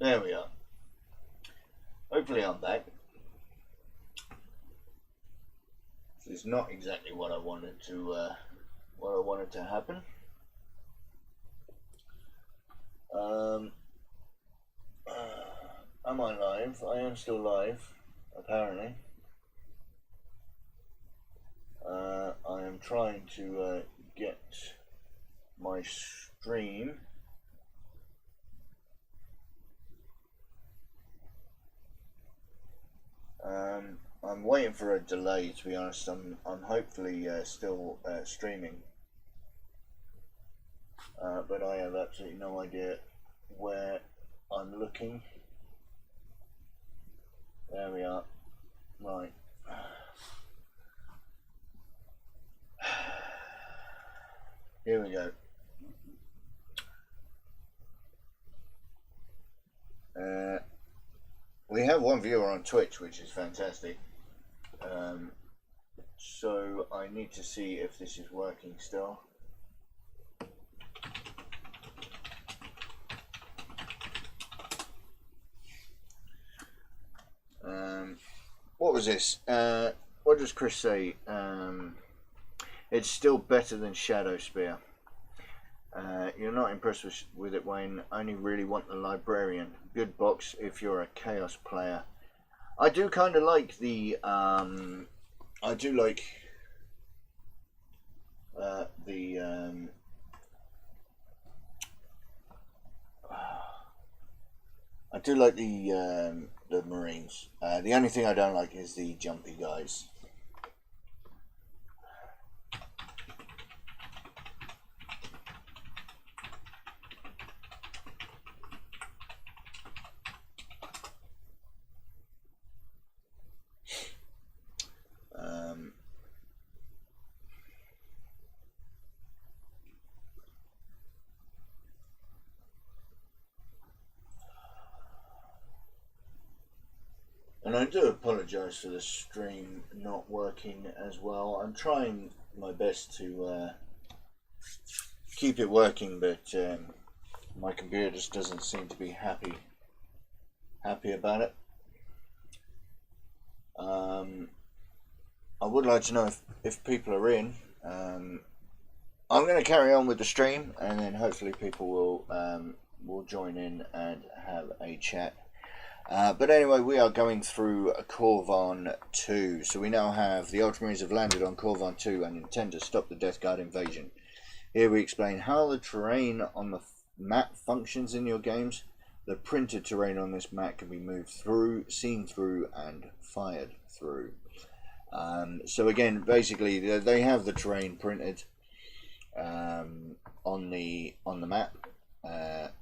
There we are. Hopefully I'm back. This is not exactly what I wanted to happen. Am I live? I am still live, apparently. I am trying to get my stream I'm waiting for a delay, to be honest. I'm hopefully still streaming, but I have absolutely no idea where I'm looking. There we are. Right. Here we go. We have one viewer on Twitch, which is fantastic. So I need to see if this is working still. What was this? What does Chris say? It's still better than Shadow Spear. You're not impressed with it, Wayne. Only really want the Librarian. Good box if you're a Chaos player. I do kind of like the I do like the Marines. The only thing I don't like is the jumpy guys. And I do apologise for the stream not working as well. I'm trying my best to keep it working, but my computer just doesn't seem to be happy about it. I would like to know if people are in. I'm going to carry on with the stream, and then hopefully people will join in and have a chat. But anyway, we are going through Corvan 2. So we now have the Ultramarines have landed on Corvan 2 and intend to stop the Death Guard invasion. Here we explain how the terrain on the map functions in your games. The printed terrain on this map can be moved through, seen through, and fired through. So again, basically, they have the terrain printed on the map.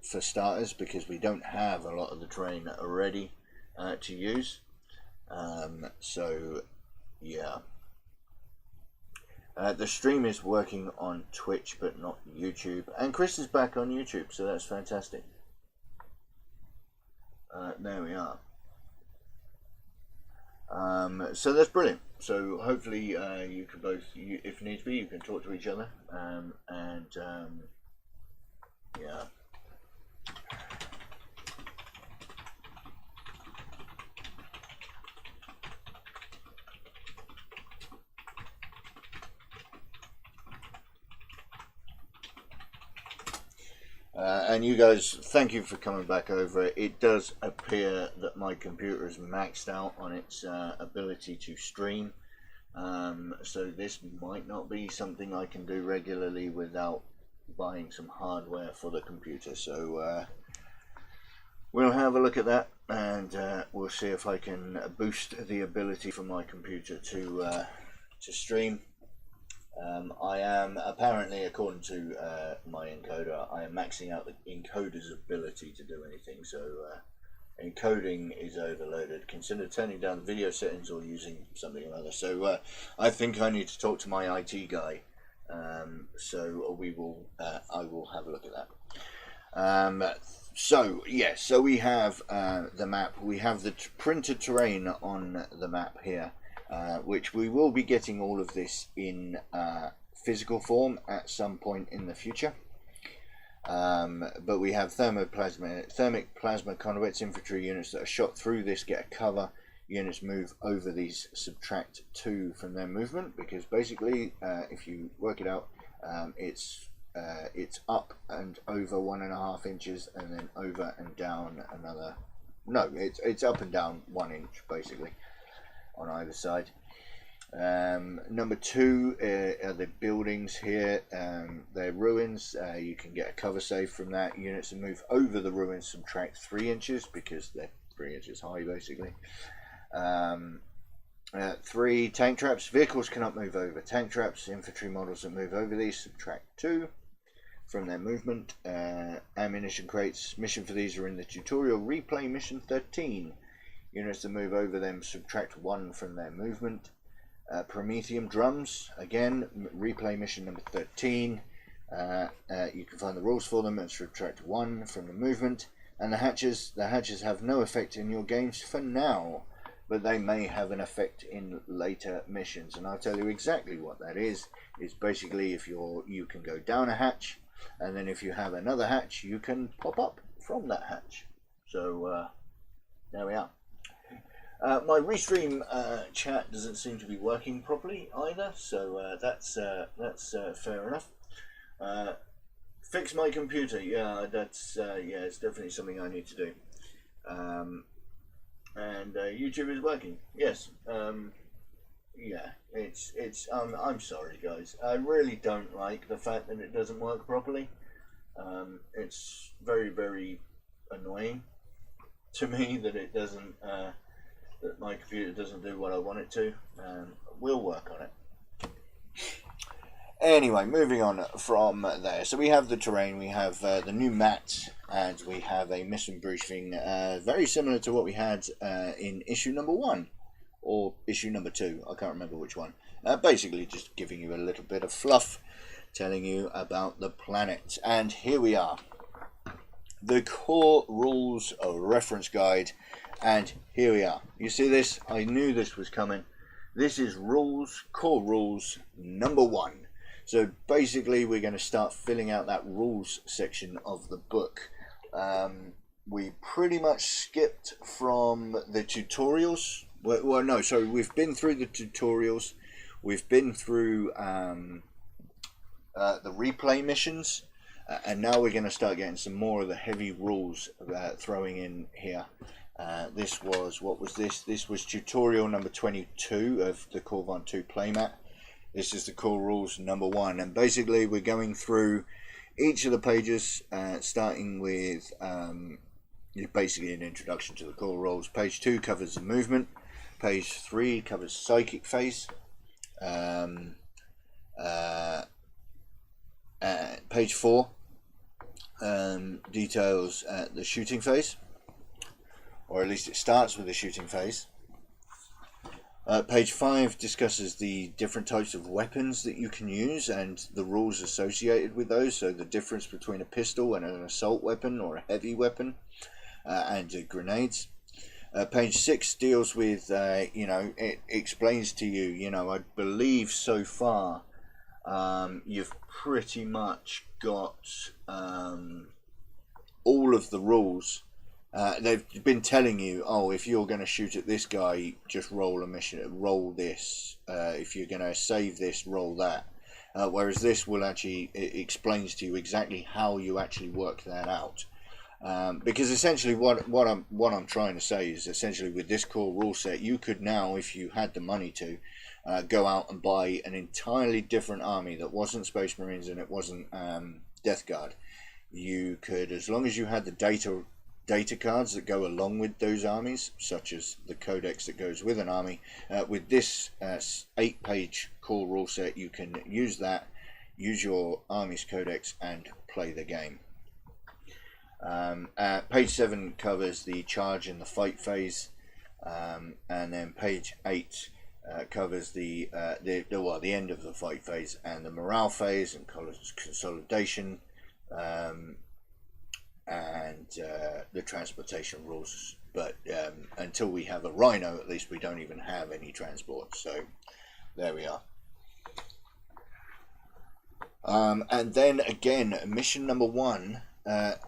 For starters, because we don't have a lot of the terrain already to use. So yeah, the stream is working on Twitch but not YouTube, and Chris is back on YouTube, so that's fantastic. There we are. So that's brilliant. So hopefully you can both, if needs be, you can talk to each other, yeah. And you guys, thank you for coming back over. It does appear that my computer is maxed out on its ability to stream. So this might not be something I can do regularly without buying some hardware for the computer. So we'll have a look at that, and we'll see if I can boost the ability for my computer to stream. I am apparently, according to my encoder, I am maxing out the encoder's ability to do anything. So encoding is overloaded. Consider turning down the video settings or using something or other. So I think I need to talk to my IT guy. So we will. I will have a look at that. So yes, so we have the map. We have the printed terrain on the map here. Which we will be getting all of this in physical form at some point in the future. But we have thermic plasma conduits. Infantry units that are shot through this get a cover. Units move over these, subtract 2 from their movement, because basically, if you work it out, it's up and over 1.5 inches, and then over and down another. No, it's up and down 1 inch basically on either side. Number 2 are the buildings here. They're ruins. You can get a cover save from that. Units that move over the ruins subtract 3 inches because they're 3 inches high basically. 3 tank traps. Vehicles cannot move over tank traps. Infantry models that move over these subtract 2 from their movement. Ammunition crates. Mission for these are in the tutorial replay mission 13. Units that move over them subtract 1 from their movement. Prometheum drums, again, replay mission number 13. You can find the rules for them and subtract 1 from the movement. And the hatches have no effect in your games for now, but they may have an effect in later missions, and I'll tell you exactly what that is. It's basically if you can go down a hatch, and then if you have another hatch, you can pop up from that hatch. So there we are. My restream chat doesn't seem to be working properly either, so that's fair enough. Fix my computer, yeah, that's yeah, it's definitely something I need to do. And YouTube is working, yes. Yeah, it's I'm sorry guys, I really don't like the fact that it doesn't work properly. It's very, very annoying to me that it doesn't that my computer doesn't do what I want it to. We'll work on it. Anyway, moving on from there. So we have the terrain, we have the new mats, and we have a mission briefing very similar to what we had in issue number 1 or issue number 2. I can't remember which one. Basically just giving you a little bit of fluff, telling you about the planet. And here we are. The core rules reference guide. And here we are. You see this? I knew this was coming. This is rules, core rules number 1. So basically we're going to start filling out that rules section of the book. We pretty much skipped from the tutorials. Well, no, sorry, we've been through the tutorials. We've been through the replay missions. And now we're going to start getting some more of the heavy rules throwing in here. This was, what was this? This was tutorial number 22 of the Corvon 2 playmat. This is the core rules number 1, and basically we're going through each of the pages, starting with basically an introduction to the core rules. Page 2 covers the movement. Page 3 covers psychic phase. Page 4 details the shooting phase, or at least it starts with the shooting phase. Page 5 discusses the different types of weapons that you can use and the rules associated with those, so the difference between a pistol and an assault weapon or a heavy weapon, and grenades. Page 6 deals with, it explains to you, I believe so far you've pretty much got all of the rules. They've been telling you, oh, if you're going to shoot at this guy, just roll a mission, roll this. If you're going to save this, roll that. Whereas this will actually, it explains to you exactly how you actually work that out. Because essentially what I'm trying to say is essentially with this core rule set, you could now, if you had the money to, go out and buy an entirely different army that wasn't Space Marines and it wasn't Death Guard. You could, as long as you had the data cards that go along with those armies, such as the codex that goes with an army, with this 8-page core rule set, you can use that, use your army's codex and play the game. Page 7 covers the charge and the fight phase, and then page 8 covers the end of the fight phase and the morale phase and consolidation, and the transportation rules. But until we have a Rhino, at least we don't even have any transport. So there we are. And then again, mission number 1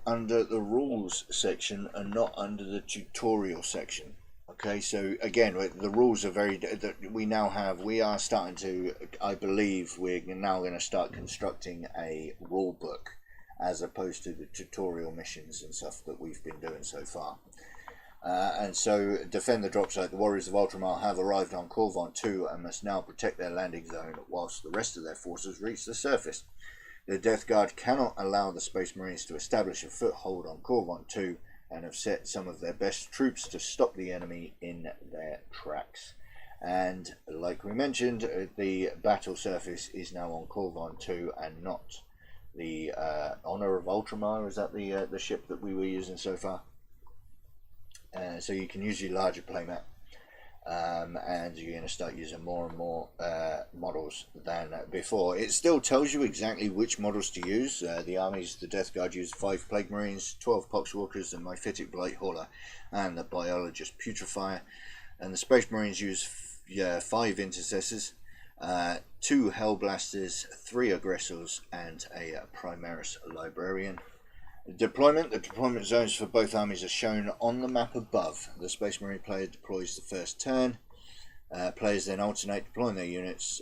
under the rules section and not under the tutorial section. Okay, so again, the rules are very that we are starting to, I believe we're now going to start constructing a rule book as opposed to the tutorial missions and stuff that we've been doing so far. And so, defend the drop site. The warriors of Ultramar have arrived on Corvon 2 and must now protect their landing zone whilst the rest of their forces reach the surface. The Death Guard cannot allow the Space Marines to establish a foothold on Corvon 2 and have set some of their best troops to stop the enemy in their tracks. And like we mentioned, the battle surface is now on Corvon 2 and not the Honor of Ultramar. Is that the ship that we were using so far? So you can use your larger playmat, and you're going to start using more and more models than before. It still tells you exactly which models to use. The armies, the Death Guard use 5 Plague Marines, 12 Poxwalkers, the Myphitic Blight Hauler, and the Biologist Putrefier. And the Space Marines use 5 Intercessors, 2 Hellblasters, 3 Aggressors, and a Primaris Librarian. The deployment zones for both armies are shown on the map above. The Space Marine player deploys the first turn. Players then alternate deploying their units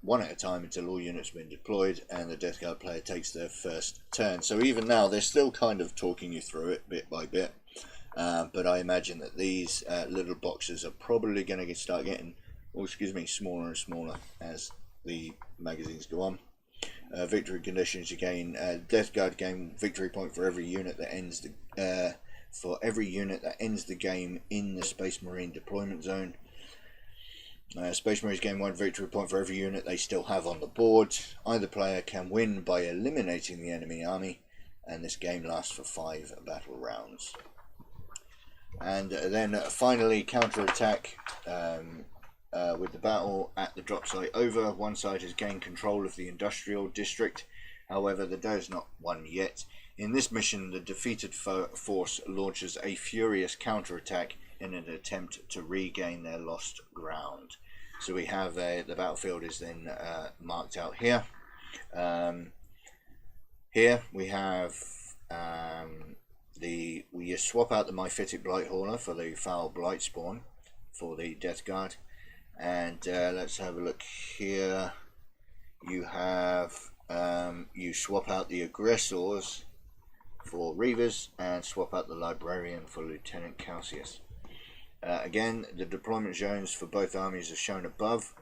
one at a time until all units have been deployed, and the Death Guard player takes their first turn. So even now they're still kind of talking you through it bit by bit, but I imagine that these little boxes are probably going to start getting, smaller and smaller as the magazines go on. Victory conditions: you gain Death Guard gain victory point for every unit that ends the game in the Space Marine deployment zone. Space Marines gain 1 victory point for every unit they still have on the board. Either player can win by eliminating the enemy army, and this game lasts for 5 battle rounds. And then finally, counter-attack. With the battle at the drop site over, one side has gained control of the industrial district. However, the day is not won yet. In this mission, the defeated force launches a furious counterattack in an attempt to regain their lost ground. So we have the battlefield is then marked out here. Here we have we swap out the Myphitic Blight Hauler for the Foul Blight Spawn for the Death Guard. And let's have a look here. You have you swap out the Aggressors for Reavers and swap out the Librarian for Lieutenant Calcius. Again, the deployment zones for both armies are shown above,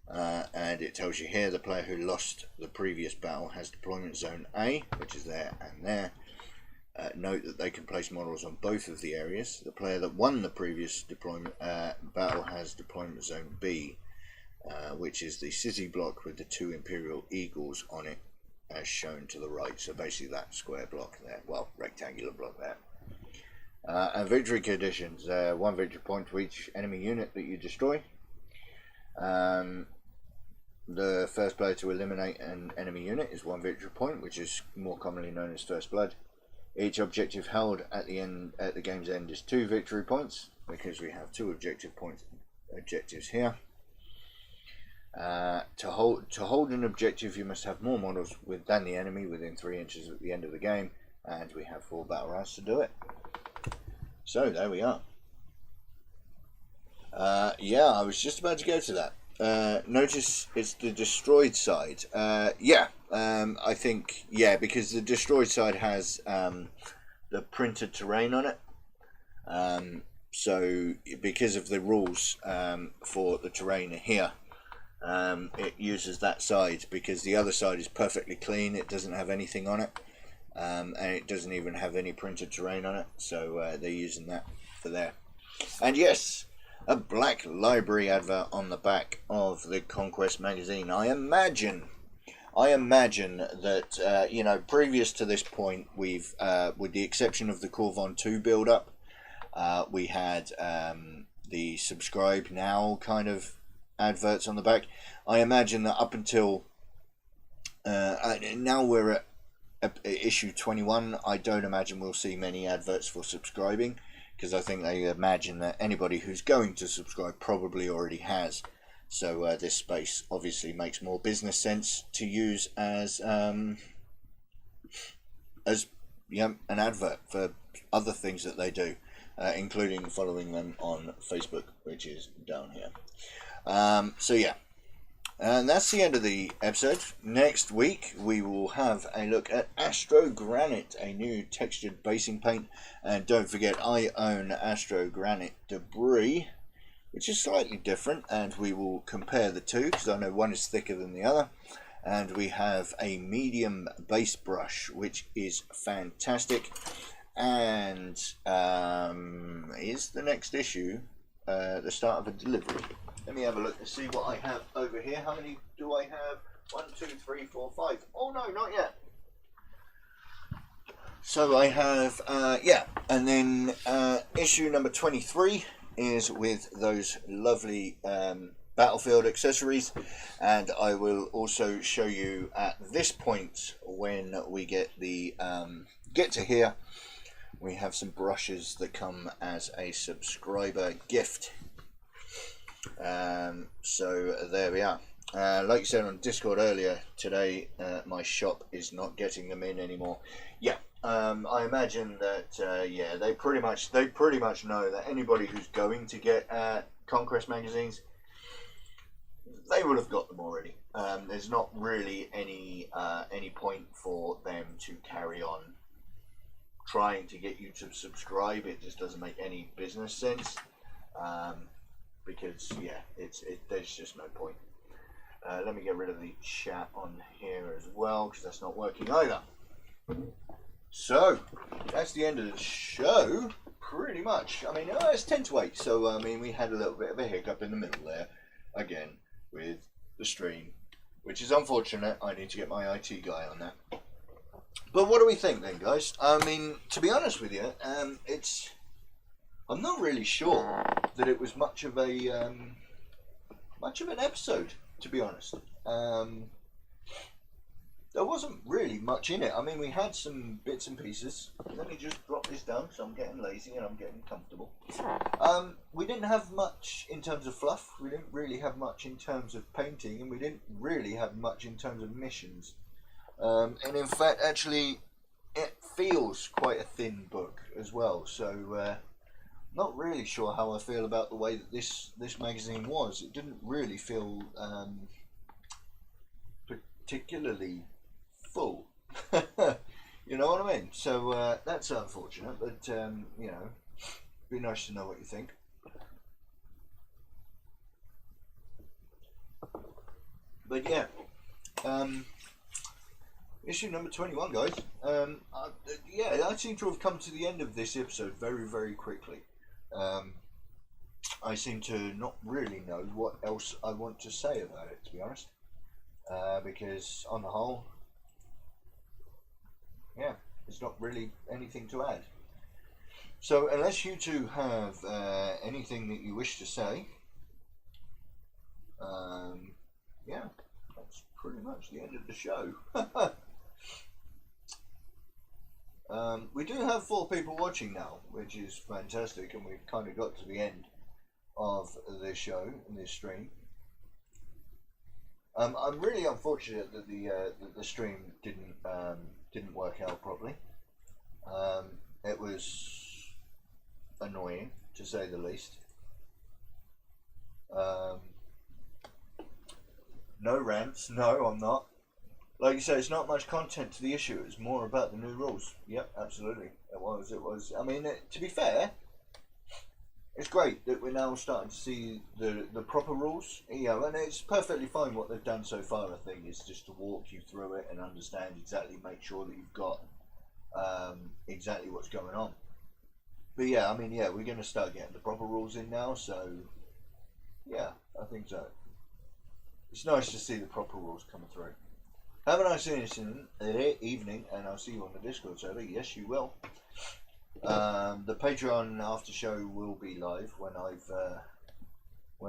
and it tells you here the player who lost the previous battle has deployment zone A, which is there and there. Note that they can place models on both of the areas. The player that won the previous deployment battle has deployment zone B, which is the city block with the 2 Imperial Eagles on it, as shown to the right. So basically that square block there, well, rectangular block there. And victory conditions: 1 victory point to each enemy unit that you destroy. The first player to eliminate an enemy unit is 1 victory point, which is more commonly known as First Blood. Each objective held at the game's end is 2 victory points, because we have 2 objectives here. To hold an objective, you must have more models than the enemy within 3 inches at the end of the game, and we have 4 battle rounds to do it. So there we are. Yeah, I was just about to go to that. Notice it's the destroyed side. I think, because the destroyed side has the printed terrain on it. So because of the rules for the terrain here, it uses that side, because the other side is perfectly clean. It doesn't have anything on it, and it doesn't even have any printed terrain on it. So they're using that for there. And yes, a black library advert on the back of the Conquest magazine. I imagine that previous to this point, we've with the exception of the Corvon 2 build up, we had the subscribe now kind of adverts on the back. I imagine that up until now we're at issue 21, I don't imagine we'll see many adverts for subscribing, because I think they imagine that anybody who's going to subscribe probably already has So this space obviously makes more business sense to use as an advert for other things that they do, including following them on Facebook, which is down here. So yeah, and that's the end of the episode. Next week we will have a look at Astro Granite, a new textured basing paint, and don't forget I own Astro Granite Debris, which is slightly different, and we will compare the two because I know one is thicker than the other. And we have a medium base brush, which is fantastic. And is the next issue the start of a delivery? Let me have a look to see what I have over here. How many do I have? 1, 2, 3, 4, 5. Oh no, not yet. So I have, and then issue number 23 is with those lovely Battlefield accessories, and I will also show you at this point when we get to here, we have some brushes that come as a subscriber gift. So there we are. Like you said on Discord earlier today, my shop is not getting them in anymore. Yeah, I imagine that they pretty much know that anybody who's going to get Conquest magazines, they would have got them already. There's not really any point for them to carry on trying to get you to subscribe. It just doesn't make any business sense, because there's just no point. Let me get rid of the chat on here as well, because that's not working either. So that's the end of the show, pretty much. I mean, it's 10 to 8, so I mean, we had a little bit of a hiccup in the middle there again with the stream, which is unfortunate. I need to get my IT guy on that. But what do we think then, guys? I mean, to be honest with you, I'm not really sure that it was much of an episode, to be honest. There wasn't really much in it. I mean, we had some bits and pieces. Let me just drop this down because I'm getting lazy and I'm getting comfortable. We didn't have much in terms of fluff. We didn't really have much in terms of painting, and we didn't really have much in terms of missions. And in fact, actually, it feels quite a thin book as well. So, not really sure how I feel about the way that this magazine was. It didn't really feel particularly full. You know what I mean? So that's unfortunate, but you know, it'd be nice to know what you think. But yeah, issue number 21, guys. I seem to have come to the end of this episode very, very quickly. I seem to not really know what else I want to say about it, to be honest, because on the whole, there's not really anything to add. So unless you two have anything that you wish to say, that's pretty much the end of the show. We do have 4 people watching now, which is fantastic, and we've kind of got to the end of this show and this stream. I'm really unfortunate that the stream didn't work out properly. It was annoying, to say the least. No rants. No, I'm not. Like you say, it's not much content to the issue. It's more about the new rules. Yep, absolutely. It was. I mean, to be fair, it's great that we're now starting to see the proper rules. You know, and it's perfectly fine what they've done so far. I think is just to walk you through it and understand exactly, make sure that you've got exactly what's going on. But yeah, I mean, we're going to start getting the proper rules in now. So yeah, I think so. It's nice to see the proper rules coming through. Have a nice evening, and I'll see you on the Discord server. Yes, you will. The Patreon after show will be live when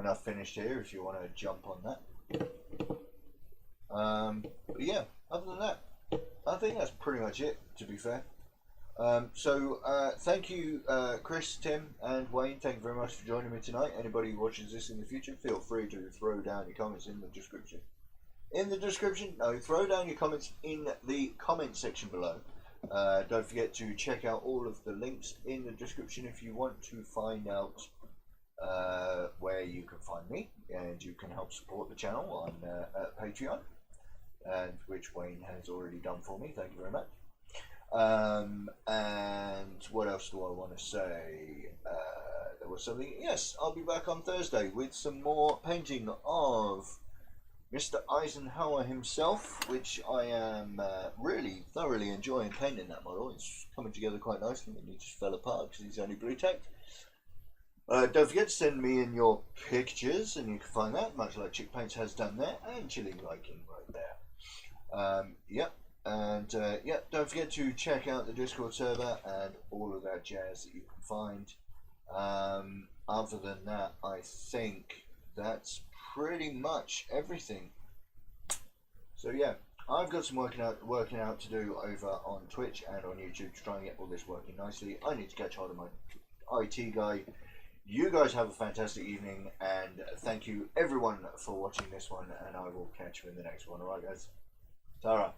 I've finished here. If you want to jump on that. But yeah, other than that, I think that's pretty much it. To be fair, Thank you, Chris, Tim, and Wayne. Thank you very much for joining me tonight. Anybody who watches this in the future, feel free to throw down your comments in the description. Throw down your comments in the comment section below. Don't forget to check out all of the links in the description if you want to find out where you can find me, and you can help support the channel on Patreon, and which Wayne has already done for me. Thank you very much. And what else do I want to say? There was something. Yes, I'll be back on Thursday with some more painting of Mr. Eisenhower himself, which I am really thoroughly enjoying painting that model. It's coming together quite nicely, and he just fell apart because he's only blue-tacked. Don't forget to send me in your pictures, and you can find that, much like Chick Paints has done there, and Chili Viking right there. Yep. And don't forget to check out the Discord server and all of that jazz that you can find. Other than that, I think that's pretty much everything. So yeah, I've got some working out to do over on Twitch and on YouTube to try and get all this working nicely. I need to catch hold of my IT guy. You guys have a fantastic evening, and thank you everyone for watching this one, and I will catch you in the next one. Alright guys, ta-ra.